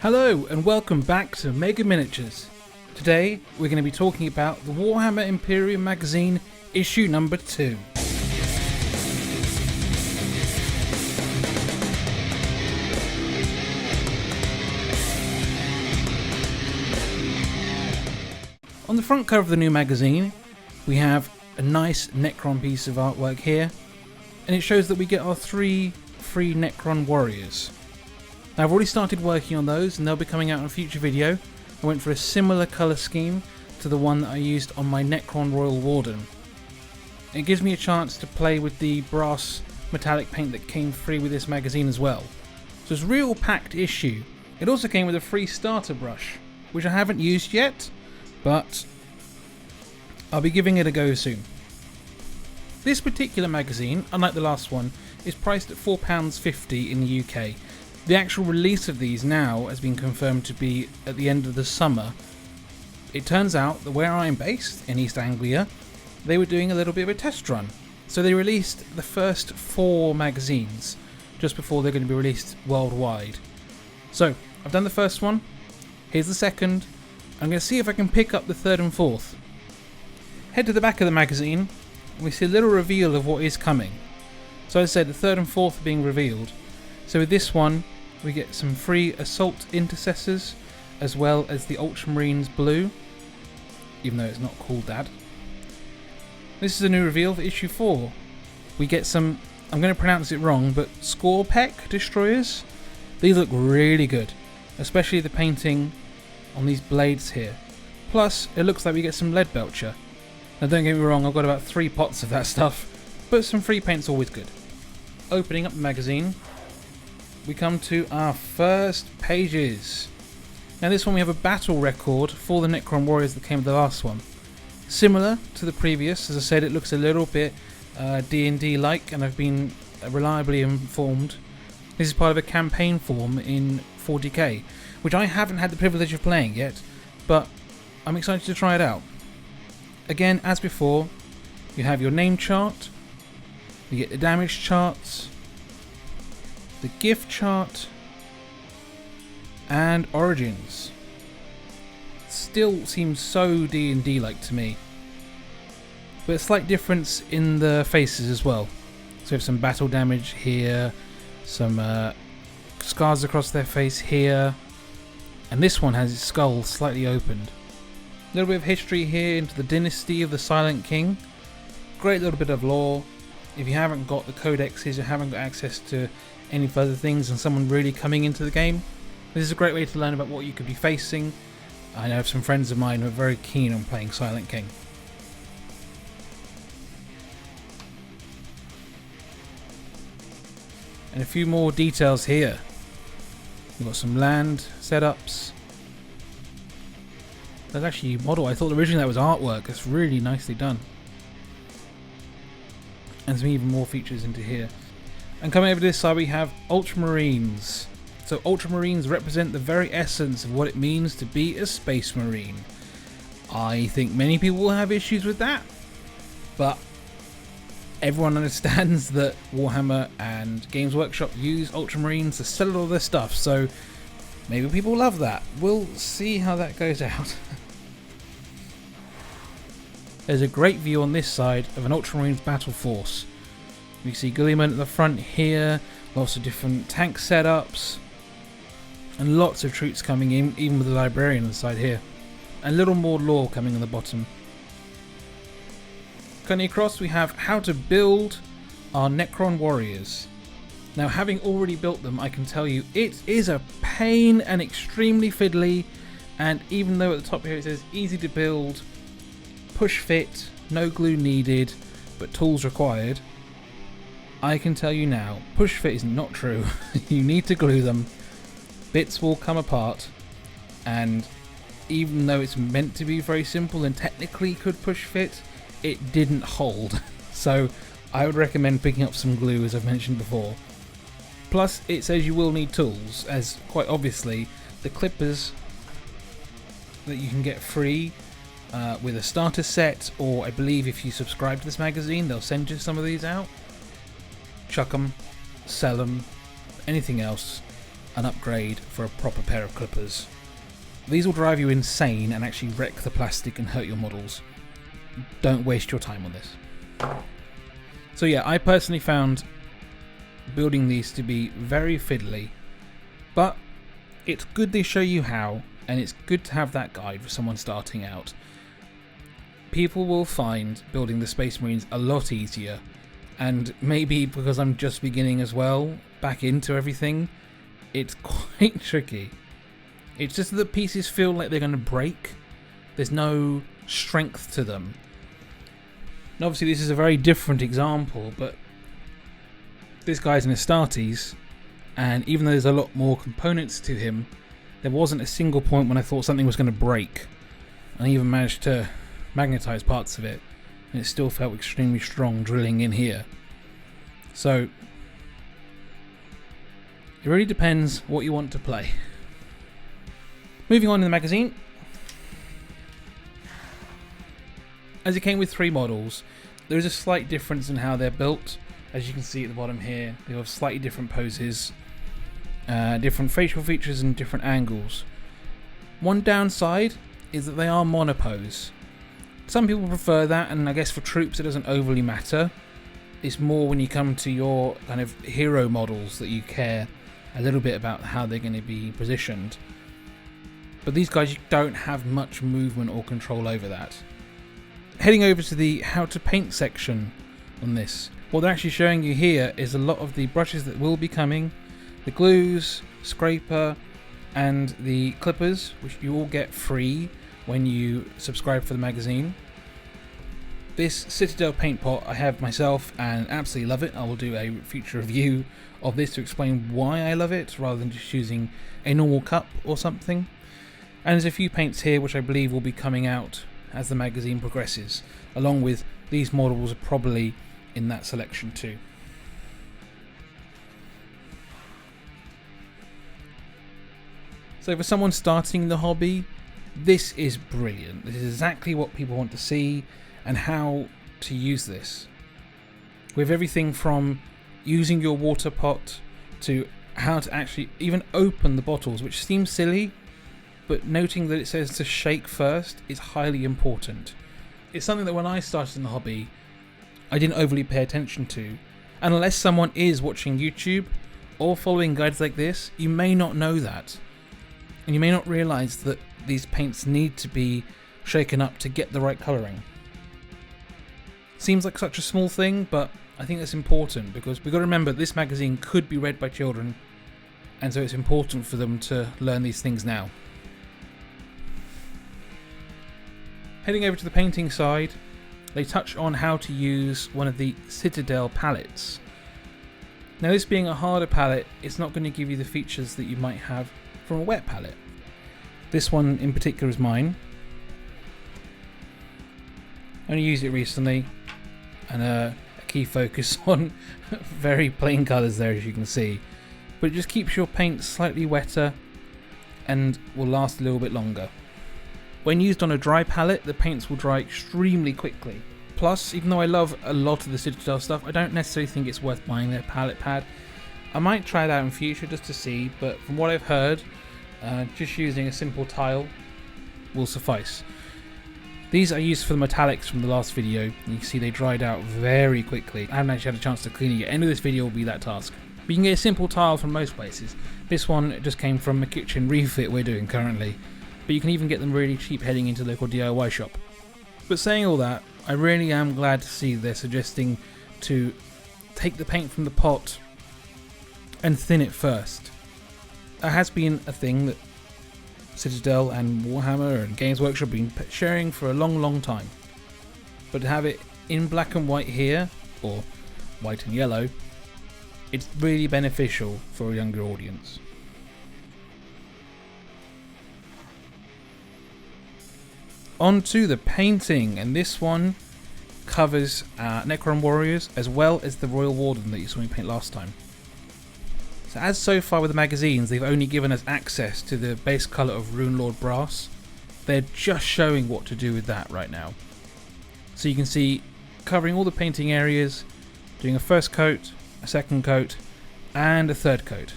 Hello and welcome back to Mega Miniatures. Today we're going to be talking about the Warhammer Imperium magazine issue number 2. On the front cover of the new magazine we have a nice Necron piece of artwork here, and it shows that we get our 3 free Necron warriors. Now, I've already started working on those and they'll be coming out in a future video. I went for a similar colour scheme to the one that I used on my Necron Royal Warden. It gives me a chance to play with the brass metallic paint that came free with this magazine as well. So it's a real packed issue. It also came with a free starter brush, which I haven't used yet, but I'll be giving it a go soon. This particular magazine, unlike the last one, is priced at £4.50 in the UK. The actual release of these now has been confirmed to be at the end of the summer. It turns out that where I'm based, in East Anglia, they were doing a little bit of a test run. So they released the first 4 magazines just before they're going to be released worldwide. So, I've done the first one, here's the second, I'm going to see if I can pick up the third and fourth. Head to the back of the magazine, and we see a little reveal of what is coming. So as I said, the third and fourth are being revealed. So with this one, we get some free Assault Intercessors, as well as the Ultramarines Blue, even though it's not called that. This is a new reveal for issue 4. We get some, I'm going to pronounce it wrong, but Skorpek destroyers. These look really good, especially the painting on these blades here. Plus, it looks like we get some Lead Belcher. Now don't get me wrong, I've got about 3 pots of that stuff, but some free paint's always good. Opening up the magazine, we come to our first pages. Now this one we have a battle record for the Necron warriors that came with the last one. Similar to the previous, as I said, it looks a little bit D&D like, and I've been reliably informed this is part of a campaign form in 40k, which I haven't had the privilege of playing yet, but I'm excited to try it out. Again, as before, you have your name chart, you get the damage charts, the gift chart, and origins. Still seems so D&D like to me, but a slight difference in the faces as well. So we have some battle damage here, some scars across their face here, and this one has its skull slightly opened. A little bit of history here into the dynasty of the Silent King. Great little bit of lore. If you haven't got the codexes, you haven't got access to any further things and someone really coming into the game, this is a great way to learn about what you could be facing. I know some friends of mine who are very keen on playing Silent King. And a few more details here. We've got some land setups. That's actually a model. I thought originally that was artwork. That's really nicely done. And some even more features into here. And coming over this side we have Ultramarines. So Ultramarines represent the very essence of what it means to be a Space Marine. I think many people will have issues with that, but everyone understands that Warhammer and Games Workshop use Ultramarines to sell all their stuff, so maybe people love that. We'll see how that goes out. There's a great view on this side of an Ultramarines battle force. We see Gulliman at the front here, lots of different tank setups, and lots of troops coming in, even with the Librarian on the side here. And a little more lore coming on the bottom. Cutting across we have how to build our Necron warriors. Now, having already built them, I can tell you it is a pain and extremely fiddly, and even though at the top here it says easy to build, push fit, no glue needed, but tools required, I can tell you now, push fit is not true. You need to glue them, bits will come apart, and even though it's meant to be very simple and technically could push fit, it didn't hold. So I would recommend picking up some glue, as I've mentioned before. Plus it says you will need tools, as quite obviously the clippers that you can get free with a starter set, or I believe if you subscribe to this magazine they'll send you some of these out. Chuck them, sell them, anything else. an upgrade for a proper pair of clippers. These will drive you insane and actually wreck the plastic and hurt your models. Don't waste your time on this. So yeah, I personally found building these to be very fiddly, but it's good they show you how, and it's good to have that guide for someone starting out. People will find building the Space Marines a lot easier, and maybe because I'm just beginning as well, back into everything, it's quite tricky. It's just that the pieces feel like they're going to break. There's no strength to them. And obviously this is a very different example, but this guy's an Astartes, and even though there's a lot more components to him, there wasn't a single point when I thought something was going to break. And I even managed to magnetize parts of it, and it still felt extremely strong drilling in here. So it really depends what you want to play. Moving on in the magazine. As it came with 3 models, there is a slight difference in how they're built. As you can see at the bottom here, they have slightly different poses, different facial features and different angles. One downside is that they are monopose. Some people prefer that, and I guess for troops it doesn't overly matter. It's more when you come to your kind of hero models that you care a little bit about how they're going to be positioned. But these guys, you don't have much movement or control over that. Heading over to the how to paint section on this, what they're actually showing you here is a lot of the brushes that will be coming, the glues, scraper, and the clippers, which you all get free when you subscribe for the magazine. This Citadel paint pot I have myself and absolutely love it. I will do a future review of this to explain why I love it, rather than just using a normal cup or something. And there's a few paints here which I believe will be coming out as the magazine progresses, along with these models are probably in that selection too. So for someone starting the hobby, this is brilliant. This is exactly what people want to see and how to use this. With everything from using your water pot to how to actually even open the bottles, which seems silly, but noting that it says to shake first is highly important. It's something that when I started in the hobby, I didn't overly pay attention to. And unless someone is watching YouTube or following guides like this, you may not know that. And you may not realise that these paints need to be shaken up to get the right colouring. Seems like such a small thing, but I think that's important because we've got to remember this magazine could be read by children, and so it's important for them to learn these things now. Heading over to the painting side, they touch on how to use one of the Citadel palettes. Now, this being a harder palette, it's not going to give you the features that you might have from a wet palette. This one in particular is mine. I only used it recently, and a key focus on very plain colours there, as you can see. But it just keeps your paint slightly wetter and will last a little bit longer. When used on a dry palette, the paints will dry extremely quickly. Plus, even though I love a lot of the Citadel stuff, I don't necessarily think it's worth buying their palette pad. I might try it out in future just to see, but from what I've heard, just using a simple tile will suffice. These are used for the metallics from the last video. You can see they dried out very quickly. I haven't actually had a chance to clean it yet. End of this video will be that task. But you can get a simple tile from most places. This one just came from a kitchen refit we're doing currently. But you can even get them really cheap heading into the local DIY shop. But saying all that, I really am glad to see they're suggesting to take the paint from the pot and thin it first. That has been a thing that Citadel and Warhammer and Games Workshop have been sharing for a long time. But to have it in black and white here, or white and yellow, it's really beneficial for a younger audience. On to the painting, and this one covers Necron Warriors as well as the Royal Warden that you saw me paint last time. So as so far with the magazines, they've only given us access to the base colour of Runelord Brass. They're just showing what to do with that right now. So you can see covering all the painting areas, doing a first coat, a second coat, and a third coat.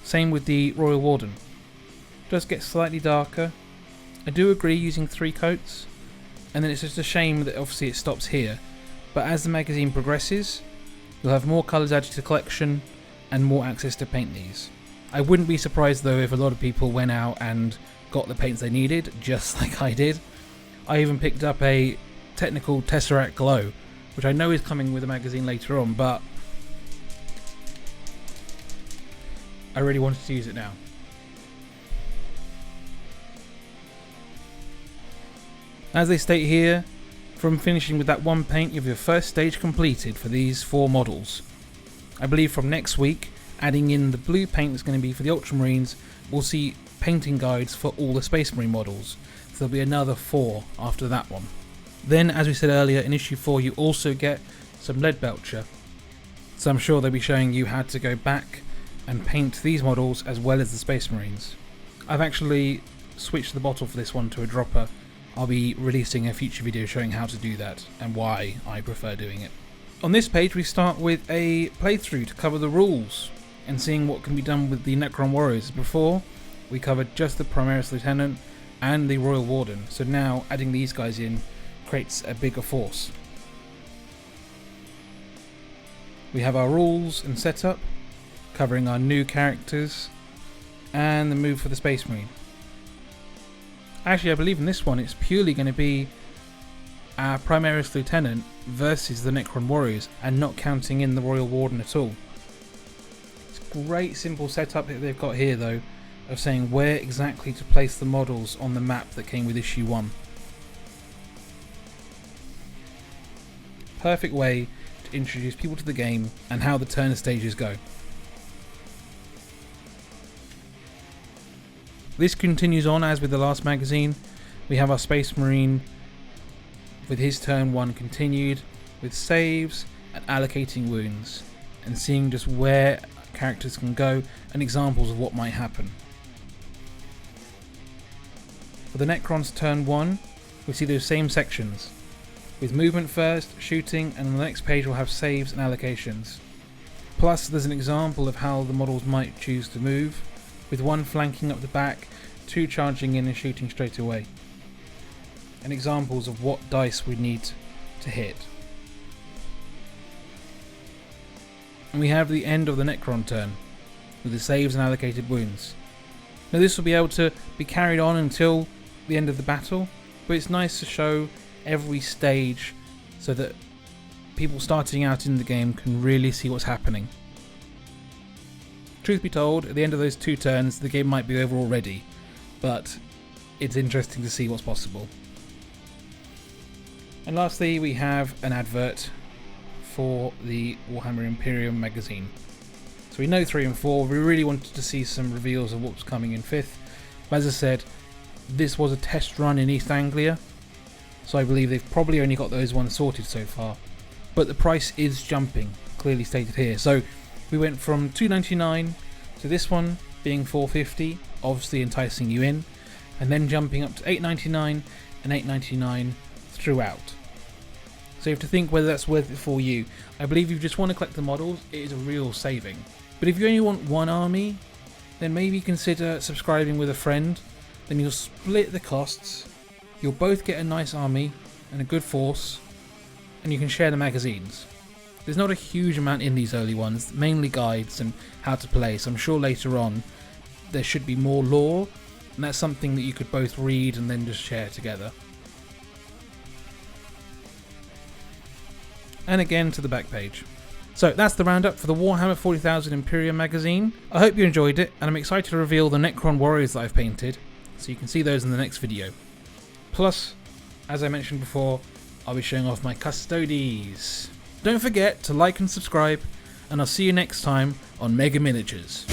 Same with the Royal Warden. Does get slightly darker. I do agree using 3 coats, and then it's just a shame that obviously it stops here. But as the magazine progresses, you'll have more colours added to the collection and more access to paint these. I wouldn't be surprised though if a lot of people went out and got the paints they needed, just like I did. I even picked up a technical Tesseract Glow, which I know is coming with the magazine later on, but I really wanted to use it now. As they state here, from finishing with that one paint, you have your first stage completed for these 4 models. I believe from next week, adding in the blue paint that's going to be for the Ultramarines, we'll see painting guides for all the Space Marine models. So there'll be another 4 after that one. Then, as we said earlier, in issue 4 you also get some lead belcher. So I'm sure they'll be showing you how to go back and paint these models as well as the Space Marines. I've actually switched the bottle for this one to a dropper. I'll be releasing a future video showing how to do that and why I prefer doing it. On this page we start with a playthrough to cover the rules and seeing what can be done with the Necron Warriors. Before, we covered just the Primaris Lieutenant and the Royal Warden, so now adding these guys in creates a bigger force. We have our rules and setup, covering our new characters and the move for the Space Marine. Actually, I believe in this one it's purely going to be our Primaris Lieutenant versus the Necron Warriors and not counting in the Royal Warden at all. It's a great simple setup that they've got here though, of saying where exactly to place the models on the map that came with issue 1. Perfect way to introduce people to the game and how the turn stages go. This continues on as with the last magazine. We have our Space Marine with his turn 1 continued, with saves and allocating wounds, and seeing just where characters can go and examples of what might happen. For the Necron's turn 1, we see those same sections, with movement first, shooting, and on the next page we'll have saves and allocations. Plus there's an example of how the models might choose to move, with 1 flanking up the back, 2 charging in and shooting straight away. And examples of what dice we need to hit. And we have the end of the Necron turn, with the saves and allocated wounds. Now this will be able to be carried on until the end of the battle, but it's nice to show every stage so that people starting out in the game can really see what's happening. Truth be told, at the end of those 2 turns the game might be over already, but it's interesting to see what's possible. And lastly we have an advert for the Warhammer Imperium magazine. So we know 3 and 4, we really wanted to see some reveals of what's coming in 5th. But as I said, this was a test run in East Anglia, so I believe they've probably only got those ones sorted so far. But the price is jumping, clearly stated here. So we went from $2.99 to this one being $4.50, obviously enticing you in, and then jumping up to $8.99 and $8.99 throughout. So you have to think whether that's worth it for you. I believe if you just want to collect the models, it is a real saving. But if you only want one army, then maybe consider subscribing with a friend. Then you'll split the costs, you'll both get a nice army and a good force, and you can share the magazines. There's not a huge amount in these early ones, mainly guides and how to play, so I'm sure later on there should be more lore, and that's something that you could both read and then just share together. And again to the back page. So that's the roundup for the Warhammer 40,000 Imperium magazine. I hope you enjoyed it, and I'm excited to reveal the Necron Warriors that I've painted, so you can see those in the next video. Plus, as I mentioned before, I'll be showing off my Custodes. Don't forget to like and subscribe, and I'll see you next time on Mega Miniatures.